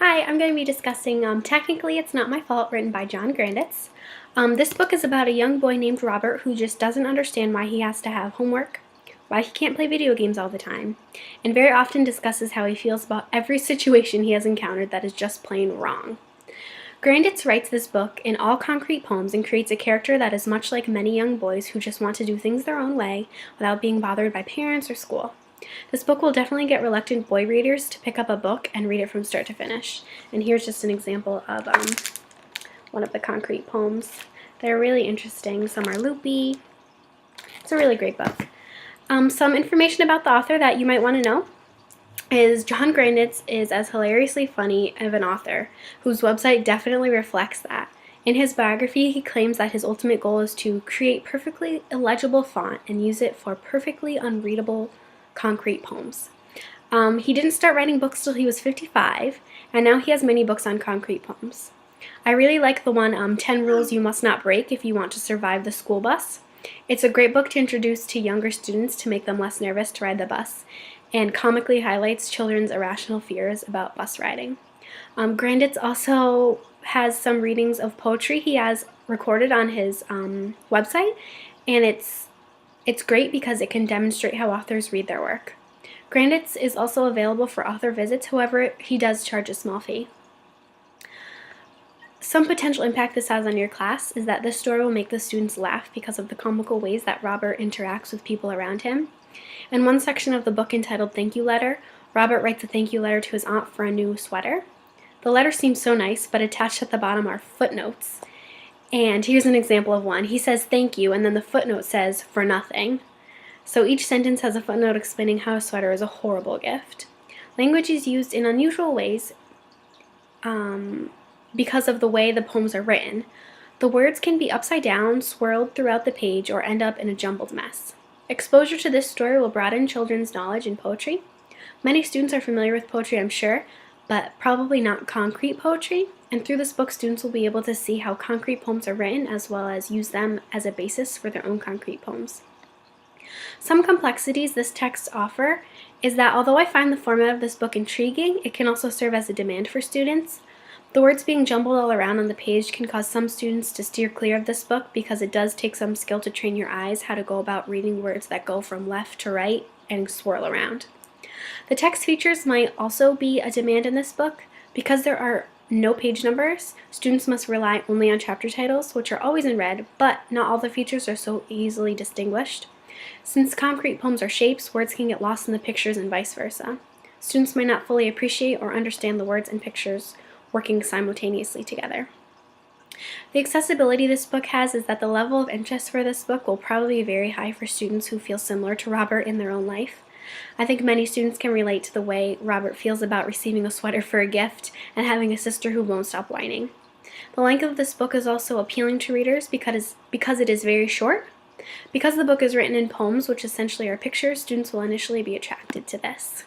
Hi, I'm going to be discussing Technically It's Not My Fault, written by John Granditz. This book is about a young boy named Robert who just doesn't understand why he has to have homework, why he can't play video games all the time, and very often discusses how he feels about every situation he has encountered that is just plain wrong. Granditz writes this book in all concrete poems and creates a character that is much like many young boys who just want to do things their own way without being bothered by parents or school. This book will definitely get reluctant boy readers to pick up a book and read it from start to finish. And here's just an example of one of the concrete poems. They're really interesting. Some are loopy. It's a really great book. Some information about the author that you might want to know is John Granditz is as hilariously funny of an author, whose website definitely reflects that. In his biography, he claims that his ultimate goal is to create perfectly illegible font and use it for perfectly unreadable concrete poems. He didn't start writing books till he was 55, and now he has many books on concrete poems. I really like the one 10 Rules You Must Not Break If You Want to Survive the School Bus. It's a great book to introduce to younger students to make them less nervous to ride the bus, and comically highlights children's irrational fears about bus riding. Granditz also has some readings of poetry he has recorded on his website, and it's great because it can demonstrate how authors read their work. Granditz is also available for author visits, however, he does charge a small fee. Some potential impact this has on your class is that this story will make the students laugh because of the comical ways that Robert interacts with people around him. In one section of the book entitled Thank You Letter, Robert writes a thank you letter to his aunt for a new sweater. The letter seems so nice, but attached at the bottom are footnotes. And here's an example of one. He says thank you, and then the footnote says for nothing. So each sentence has a footnote explaining how a sweater is a horrible gift. Language is used in unusual ways because of the way the poems are written. The words can be upside down, swirled throughout the page, or end up in a jumbled mess. Exposure to this story will broaden children's knowledge in poetry. Many students are familiar with poetry, I'm sure, but probably not concrete poetry. And through this book, students will be able to see how concrete poems are written, as well as use them as a basis for their own concrete poems. Some complexities this text offer is that although I find the format of this book intriguing, it can also serve as a demand for students. The words being jumbled all around on the page can cause some students to steer clear of this book because it does take some skill to train your eyes how to go about reading words that go from left to right and swirl around. The text features might also be a demand in this book. Because there are no page numbers, students must rely only on chapter titles, which are always in red, but not all the features are so easily distinguished. Since concrete poems are shapes, words can get lost in the pictures and vice versa. Students might not fully appreciate or understand the words and pictures working simultaneously together. The accessibility this book has is that the level of interest for this book will probably be very high for students who feel similar to Robert in their own life. I think many students can relate to the way Robert feels about receiving a sweater for a gift and having a sister who won't stop whining. The length of this book is also appealing to readers because it is very short. Because the book is written in poems, which essentially are pictures, students will initially be attracted to this.